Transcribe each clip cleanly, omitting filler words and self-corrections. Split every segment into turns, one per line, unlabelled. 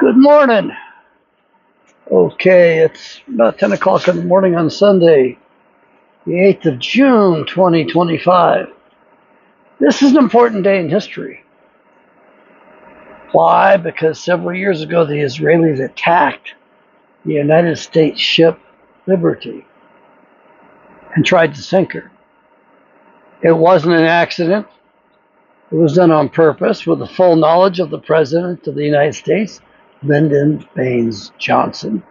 Good morning. Okay, it's about 10 o'clock in the morning on Sunday, the 8th of June, 2025. This is an important day in history. Why? Because several years ago, the Israelis attacked the United States ship Liberty and tried to sink her. It wasn't an accident. It was done on purpose with the full knowledge of the President of the United States, Lyndon Baines Johnson.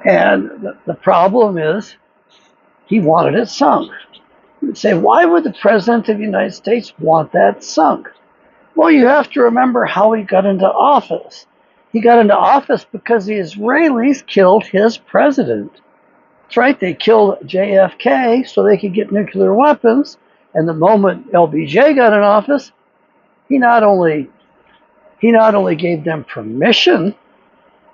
And the problem is, he wanted it sunk. You would say, why would the President of the United States want that sunk? Well, you have to remember how he got into office. He got into office because the Israelis killed his president. That's right, they killed JFK so they could get nuclear weapons. And the moment LBJ got in office, he not only gave them permission,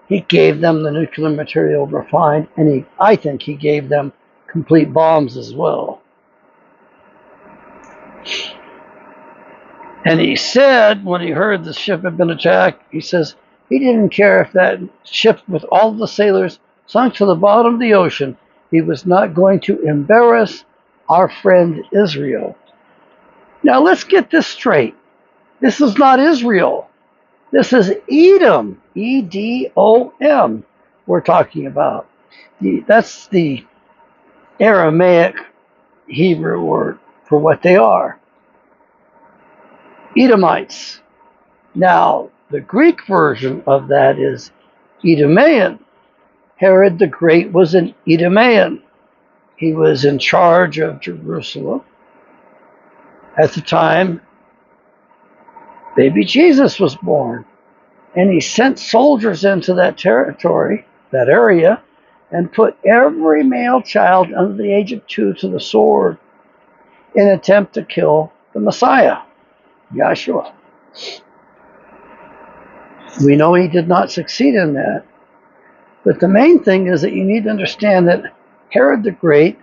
he gave them the nuclear material refined, and I think he gave them complete bombs as well. And he said, when he heard the ship had been attacked, he says he didn't care if that ship with all the sailors sunk to the bottom of the ocean. He was not going to embarrass our friend Israel. Now let's get this straight. This is not Israel. This is Edom, E-D-O-M, we're talking about. That's the Aramaic Hebrew word for what they are. Edomites. Now, the Greek version of that is Edomaean. Herod the Great was an Edomaean. He was in charge of Jerusalem. At the time, baby Jesus was born. And he sent soldiers into that territory, that area, and put every male child under the age of 2 to the sword in an attempt to kill the Messiah, Yahshua. We know he did not succeed in that. But the main thing is that you need to understand that Herod the Great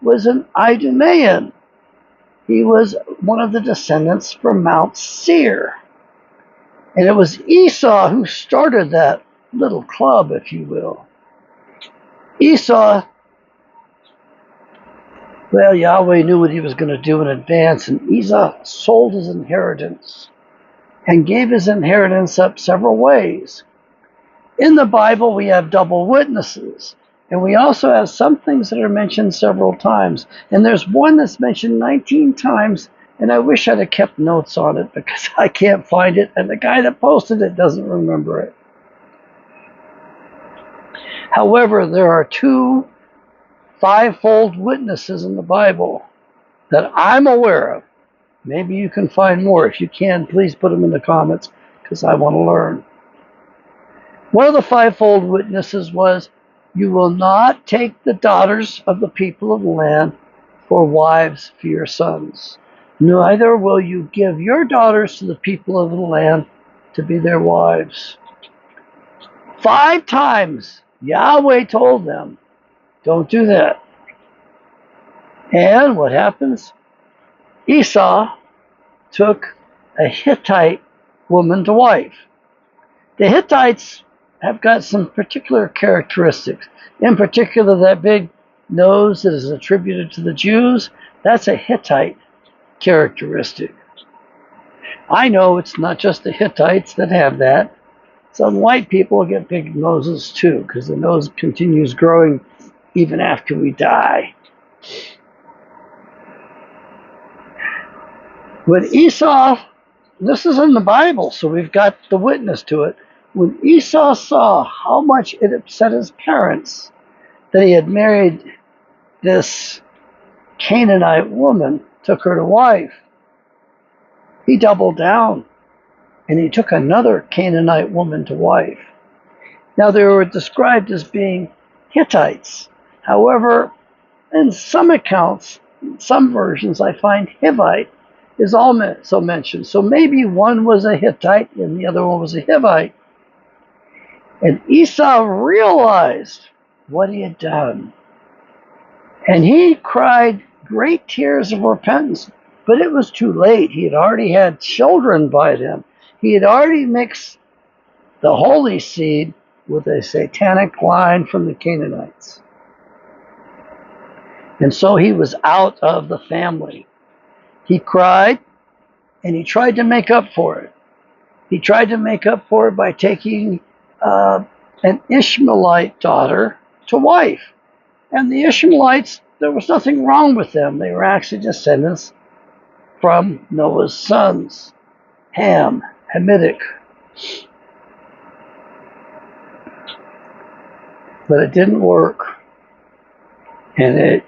was an Idumean. He was one of the descendants from Mount Seir. And it was Esau who started that little club, if you will. Esau, well, Yahweh knew what he was going to do in advance, and Esau sold his inheritance and gave his inheritance up several ways. In the Bible, we have double witnesses, and we also have some things that are mentioned several times. And there's one that's mentioned 19 times, and I wish I'd have kept notes on it because I can't find it, and the guy that posted it doesn't remember it. However, there are 2 fivefold witnesses in the Bible that I'm aware of. Maybe you can find more. If you can, please put them in the comments because I want to learn. One of the fivefold witnesses was, you will not take the daughters of the people of the land for wives for your sons. Neither will you give your daughters to the people of the land to be their wives. 5 times Yahweh told them, don't do that. And what happens? Esau took a Hittite woman to wife. The Hittites have got some particular characteristics. In particular, that big nose that is attributed to the Jews, that's a Hittite characteristic. I know it's not just the Hittites that have that. Some white people get big noses too, because the nose continues growing even after we die. When Esau, this is in the Bible, so we've got the witness to it. When Esau saw how much it upset his parents that he had married this Canaanite woman, took her to wife, he doubled down and he took another Canaanite woman to wife. Now, they were described as being Hittites. However, in some accounts, in some versions, I find Hivite is also mentioned. So maybe one was a Hittite and the other one was a Hivite. And Esau realized what he had done. And he cried great tears of repentance. But it was too late. He had already had children by them. He had already mixed the holy seed with a satanic line from the Canaanites. And so he was out of the family. He cried and he tried to make up for it. He tried to make up for it by taking an Ishmaelite daughter to wife. And the Ishmaelites, there was nothing wrong with them. They were actually descendants from Noah's sons, Ham, Hamitic. But it didn't work. And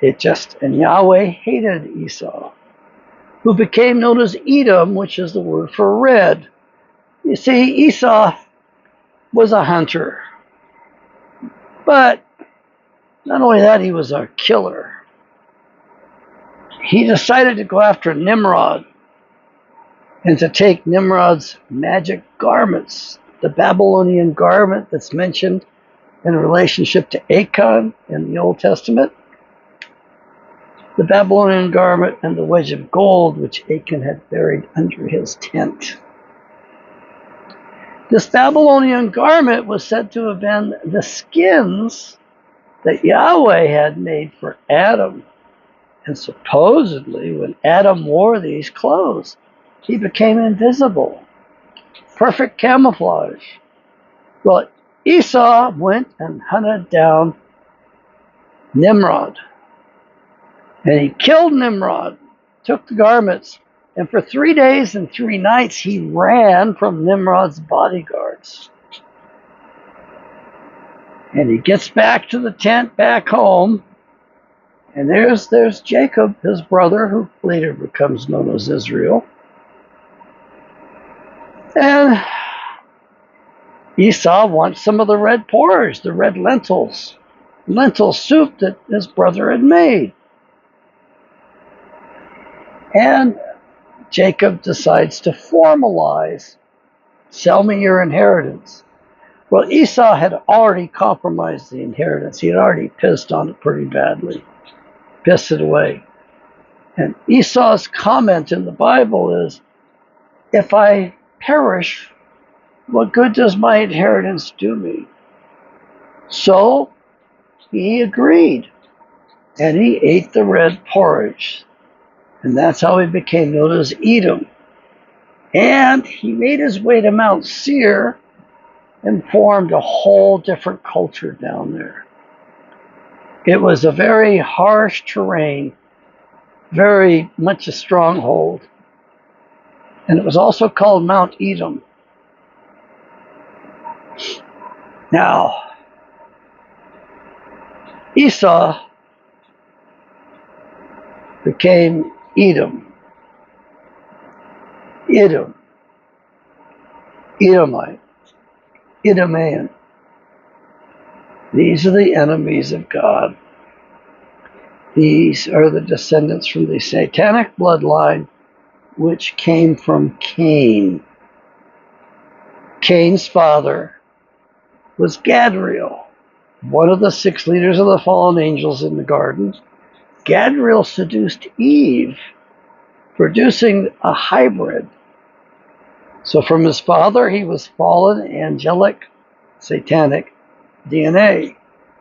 and Yahweh hated Esau, who became known as Edom, which is the word for red. You see, Esau was a hunter. But not only that, he was a killer. He decided to go after Nimrod and to take Nimrod's magic garments, the Babylonian garment that's mentioned in relationship to Achan in the Old Testament, the Babylonian garment and the wedge of gold which Achan had buried under his tent. This Babylonian garment was said to have been the skins that Yahweh had made for Adam. And supposedly, when Adam wore these clothes, he became invisible. Perfect camouflage. Well, Esau went and hunted down Nimrod. And he killed Nimrod, took the garments, and for 3 days and 3 nights he ran from Nimrod's bodyguards. And he gets back to the tent back home, and there's Jacob, his brother, who later becomes known as Israel. And Esau wants some of the red porridge, the red lentil soup that his brother had made. And Jacob decides to formalize, sell me your inheritance. Well, Esau had already compromised the inheritance. He had already pissed on it pretty badly, pissed it away. And Esau's comment in the Bible is, if I perish, what good does my inheritance do me? So he agreed, and he ate the red porridge. And that's how he became known as Edom. And he made his way to Mount Seir and formed a whole different culture down there. It was a very harsh terrain, very much a stronghold. And it was also called Mount Edom. Now, Esau became Edom. Edomite, Edomaean. These are the enemies of God. These are the descendants from the satanic bloodline which came from Cain. Cain's father was Gadriel, one of the 6 leaders of the fallen angels in the garden. Gadriel seduced Eve, producing a hybrid. So from his father, he was fallen, angelic, satanic DNA.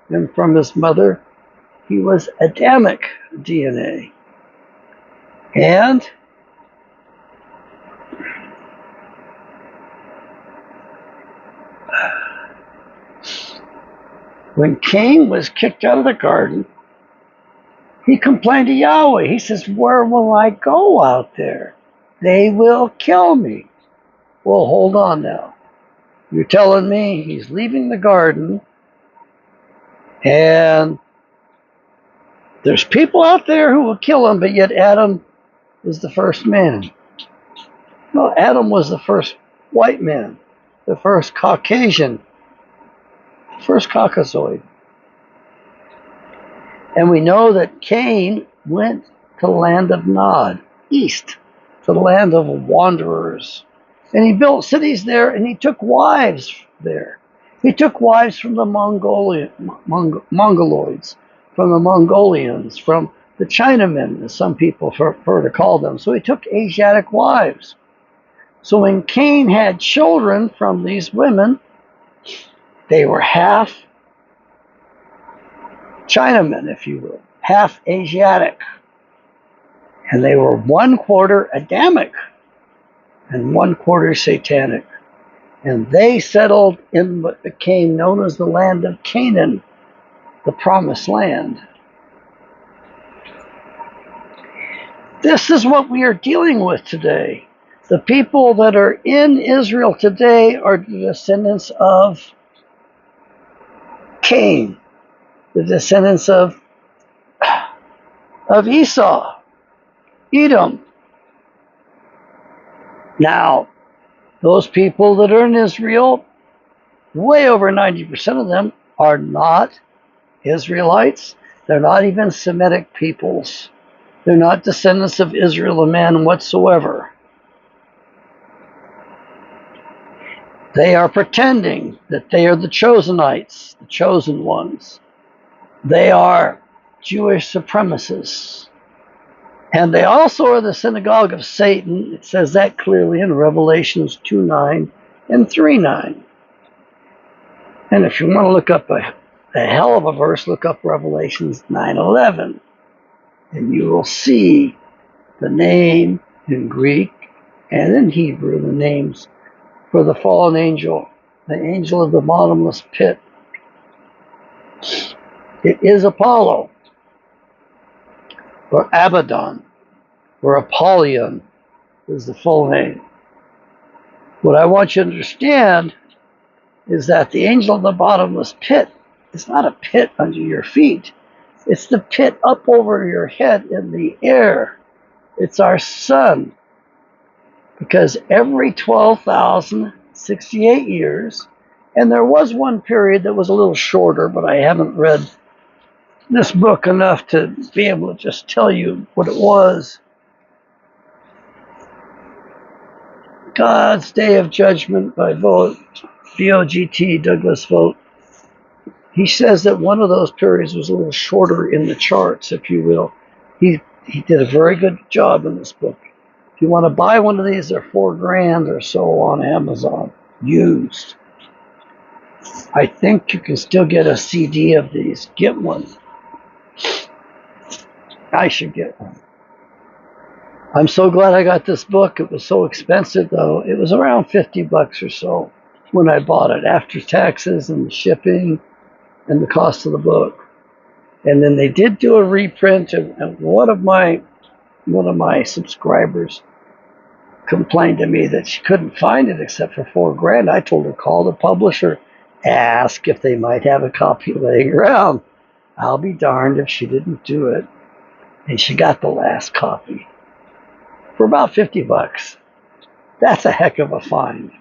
And from his mother, he was Adamic DNA. And when Cain was kicked out of the garden, he complained to Yahweh. He says, where will I go out there? They will kill me. Well, hold on now. You're telling me he's leaving the garden and there's people out there who will kill him, but yet Adam is the first man. Well, Adam was the first white man, the first Caucasian, the first Caucasoid. And we know that Cain went to the land of Nod, east, to the land of wanderers. And he built cities there, and he took wives there. He took wives from the Mongoloids, from the Mongolians, from the Chinamen, as some people prefer to call them. So he took Asiatic wives. So when Cain had children from these women, They were half Chinamen, if you will, half Asiatic. And they were 1/4 Adamic and 1/4 Satanic. And they settled in what became known as the land of Canaan, the promised land. This is what we are dealing with today. The people that are in Israel today are the descendants of Cain, the descendants of Esau, Edom. Now, those people that are in Israel, way over 90% of them are not Israelites. They're not even Semitic peoples. They're not descendants of Israel, a man whatsoever. They are pretending that they are the Chosenites, the chosen ones. They are Jewish supremacists. And they also are the synagogue of Satan. It says that clearly in Revelations 2:9 and 3:9. And if you want to look up a hell of a verse, look up Revelations 9:11. And you will see the name in Greek and in Hebrew, the names for the fallen angel, the angel of the bottomless pit. It is Apollo, or Abaddon, or Apollyon is the full name. What I want you to understand is that the angel of the bottomless pit is not a pit under your feet. It's the pit up over your head in the air. It's our sun. Because every 12,068 years, and there was one period that was a little shorter, but I haven't read this book enough to be able to just tell you what it was. God's Day of Judgment by Vogt, Douglas Vogt. He says that one of those periods was a little shorter in the charts, if you will. He did a very good job in this book. If you want to buy one of these, they're $4,000 or so on Amazon, used. I think you can still get a CD of these. Get one. I should get one. I'm so glad I got this book. It was so expensive, though. It was around $50 or so when I bought it, after taxes and shipping and the cost of the book. And then they did do a reprint, and one of my subscribers complained to me that she couldn't find it except for $4,000. I told her, call the publisher, ask if they might have a copy laying around. I'll be darned if she didn't do it. And she got the last copy for about $50. That's a heck of a find.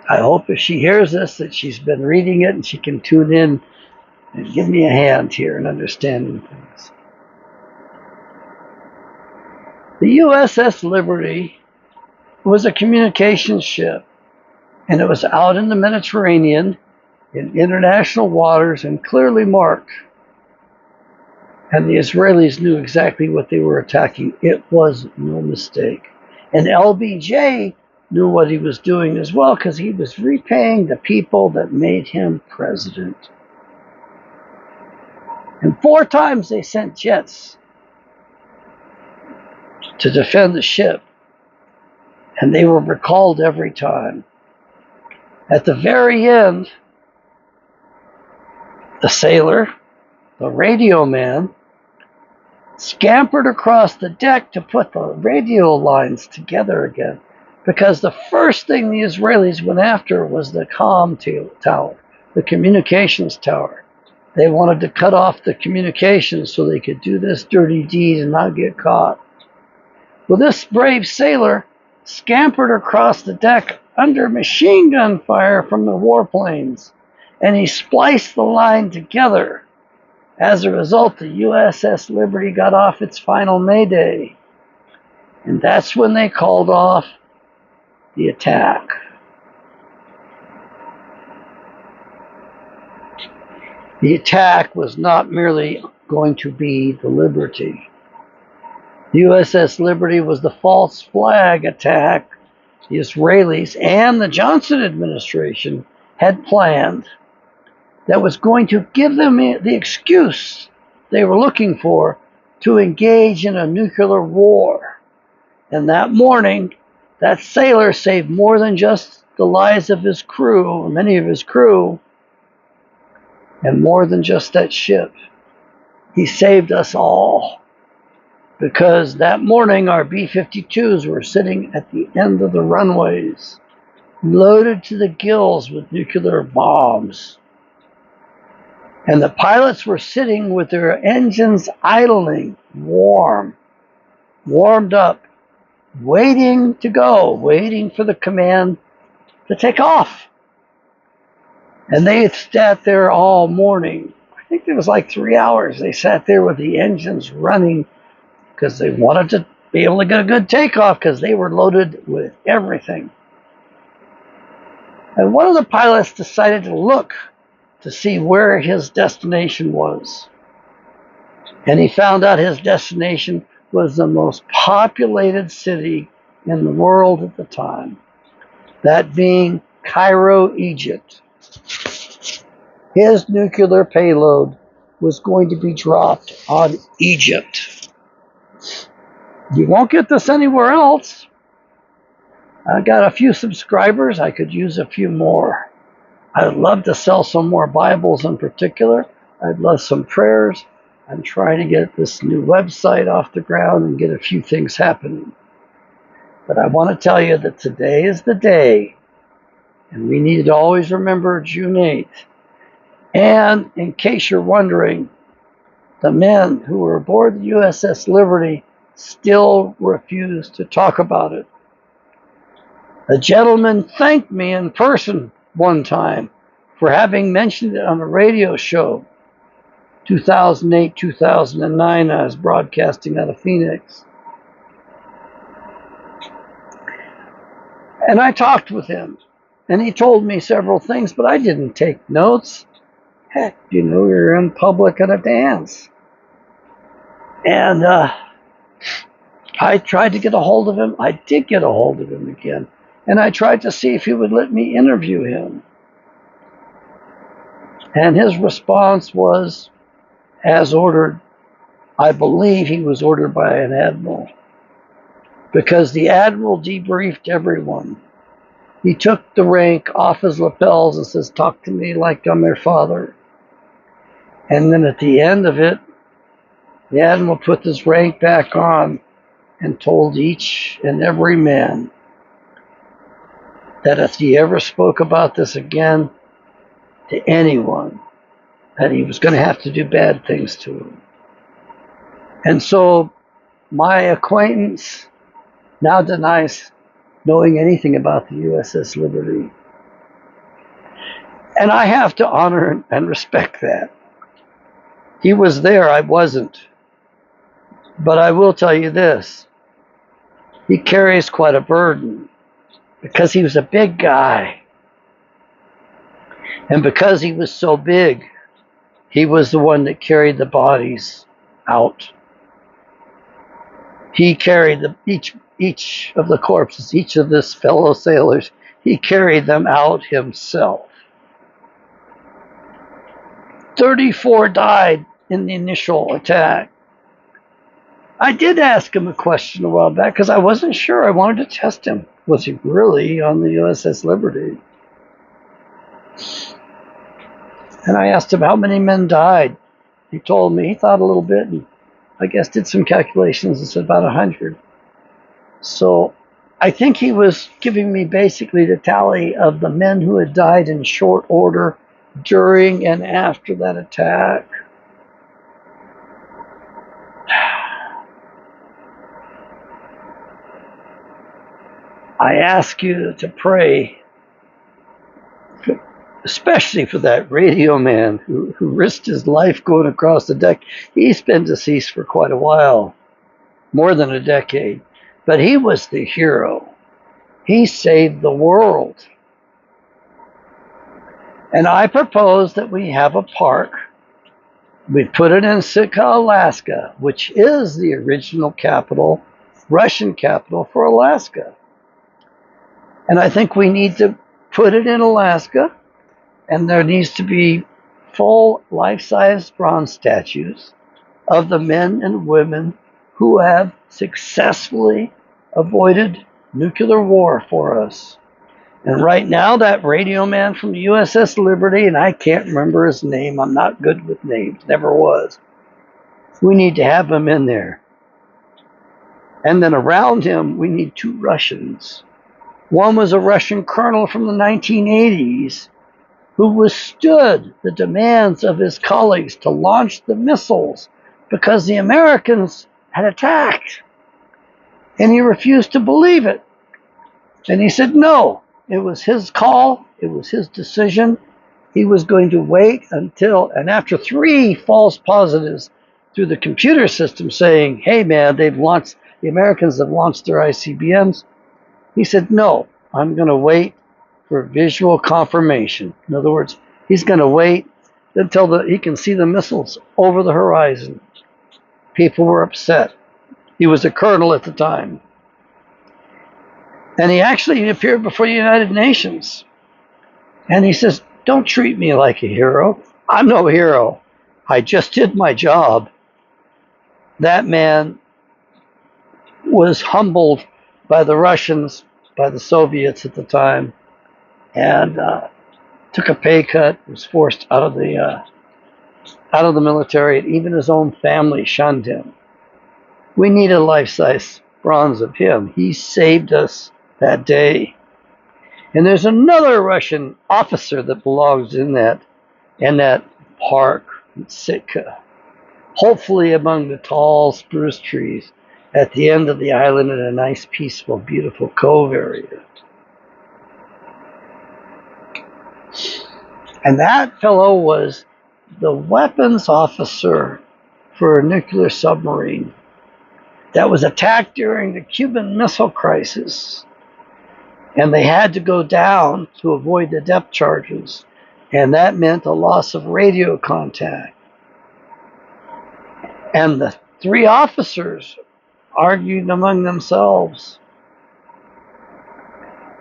I hope if she hears this that she's been reading it and she can tune in and give me a hand here in understanding things. The USS Liberty was a communications ship, and it was out in the Mediterranean in international waters and clearly marked. And the Israelis knew exactly what they were attacking. It was no mistake. And LBJ knew what he was doing as well, because he was repaying the people that made him president. And 4 times they sent jets to defend the ship. And they were recalled every time. At the very end, the sailor, the radio man, scampered across the deck to put the radio lines together again, because the first thing the Israelis went after was the comm tower, the communications tower. They wanted to cut off the communications so they could do this dirty deed and not get caught. Well, this brave sailor scampered across the deck under machine gun fire from the warplanes, and he spliced the line together. As a result, the USS Liberty got off its final Mayday, and that's when they called off the attack. The attack was not merely going to be the Liberty. The USS Liberty was the false flag attack the Israelis and the Johnson administration had planned that was going to give them the excuse they were looking for to engage in a nuclear war. And that morning, that sailor saved more than just the lives of his crew, many of his crew, and more than just that ship. He saved us all. Because that morning, our B-52s were sitting at the end of the runways, loaded to the gills with nuclear bombs. And the pilots were sitting with their engines idling, warmed up, waiting to go, waiting for the command to take off. And they had sat there all morning. I think it was like 3 hours. They sat there with the engines running because they wanted to be able to get a good takeoff because they were loaded with everything. And one of the pilots decided to look to see where his destination was. And he found out his destination was the most populated city in the world at the time, that being Cairo, Egypt. His nuclear payload was going to be dropped on Egypt. You won't get this anywhere else. I got a few subscribers. I could use a few more. I'd love to sell some more Bibles in particular. I'd love some prayers. I'm trying to get this new website off the ground and get a few things happening. But I want to tell you that today is the day, and we need to always remember June 8th. And in case you're wondering, the men who were aboard the USS Liberty still refuse to talk about it. A gentleman thanked me in person one time for having mentioned it on a radio show. 2008, 2009, I was broadcasting out of Phoenix. And I talked with him, and he told me several things, but I didn't take notes. Heck, you're in public at a dance. And I tried to get a hold of him. I did get a hold of him again. And I tried to see if he would let me interview him. And his response was, as ordered. I believe he was ordered by an admiral, because the admiral debriefed everyone. He took the rank off his lapels and says, "Talk to me like I'm your father." And then at the end of it, the admiral put this rank back on and told each and every man that if he ever spoke about this again to anyone, that he was going to have to do bad things to him. And so my acquaintance now denies knowing anything about the USS Liberty. And I have to honor and respect that. He was there, I wasn't. But I will tell you this. He carries quite a burden because he was a big guy. And because he was so big, he was the one that carried the bodies out. He carried each of the corpses, each of his fellow sailors, he carried them out himself. 34 died in the initial attack. I did ask him a question a while back because I wasn't sure. I wanted to test him. Was he really on the USS Liberty? And I asked him how many men died. He told me. He thought a little bit and I guess did some calculations and said about 100. So I think he was giving me basically the tally of the men who had died in short order during and after that attack. I ask you to pray, especially for that radio man who risked his life going across the deck. He's been deceased for quite a while, more than a decade, but he was the hero. He saved the world. And I propose that we have a park. We put it in Sitka, Alaska, which is the original capital, Russian capital for Alaska. And I think we need to put it in Alaska. And there needs to be full life-size bronze statues of the men and women who have successfully avoided nuclear war for us. And right now, that radio man from the USS Liberty, and I can't remember his name, I'm not good with names, never was. We need to have him in there. And then around him, we need 2 Russians. One was a Russian colonel from the 1980s who withstood the demands of his colleagues to launch the missiles because the Americans had attacked. And he refused to believe it. And he said no. It was his call. It was his decision. He was going to wait until, and after 3 false positives through the computer system saying, hey man, the Americans have launched their ICBMs. He said, no, I'm going to wait for visual confirmation. In other words, he's going to wait until he can see the missiles over the horizon. People were upset. He was a colonel at the time. And he actually appeared before the United Nations. And he says, don't treat me like a hero. I'm no hero. I just did my job. That man was humbled by the Russians, by the Soviets at the time, and took a pay cut, was forced out of the military, and even his own family shunned him. We need a life-size bronze of him. He saved us that day. And there's another Russian officer that belongs in that park in Sitka, hopefully among the tall spruce trees at the end of the island in a nice, peaceful, beautiful cove area. And that fellow was the weapons officer for a nuclear submarine that was attacked during the Cuban Missile Crisis. And they had to go down to avoid the depth charges. And that meant a loss of radio contact. And the 3 officers argued among themselves.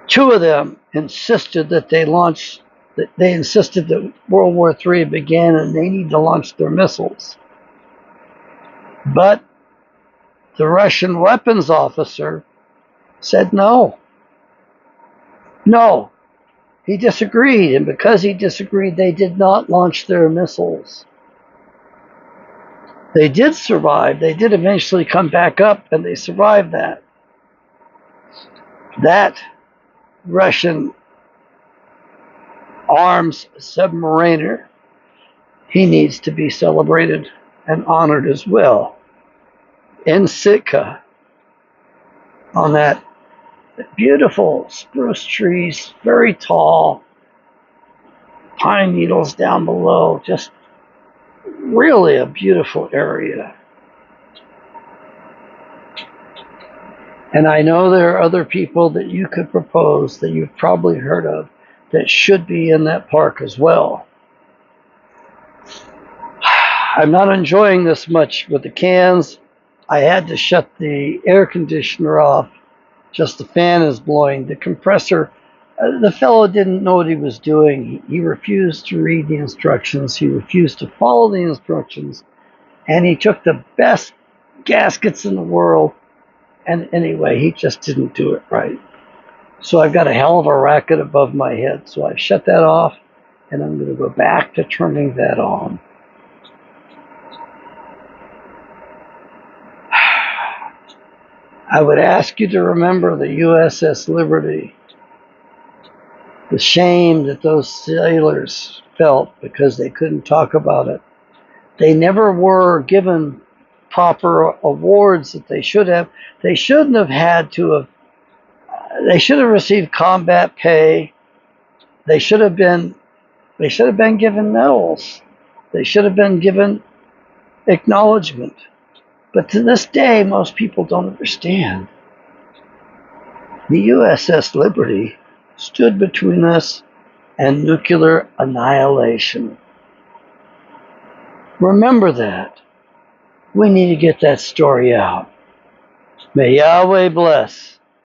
2 of them insisted that they insisted that World War III began and they need to launch their missiles. But the Russian weapons officer said no. No. He disagreed, and because he disagreed, they did not launch their missiles. They did survive. They did eventually come back up, and they survived that. That Russian arms submariner, he needs to be celebrated and honored as well. In Sitka, on that beautiful spruce trees, very tall, pine needles down below, just really a beautiful area. And I know there are other people that you could propose that you've probably heard of that should be in that park as well. I'm not enjoying this much with the cans. I had to shut the air conditioner off. Just the fan is blowing. The compressor, the fellow didn't know what he was doing. He refused to read the instructions. He refused to follow the instructions. And he took the best gaskets in the world. And anyway, he just didn't do it right. So I've got a hell of a racket above my head. So I shut that off, and I'm going to go back to turning that on. I would ask you to remember the USS Liberty, the shame that those sailors felt because they couldn't talk about it. They never were given proper awards that they should have. They shouldn't have had to have. They should have received combat pay. They should have been given medals. They should have been given acknowledgement. But to this day, most people don't understand. The USS Liberty stood between us and nuclear annihilation. Remember that. We need to get that story out. May Yahweh bless.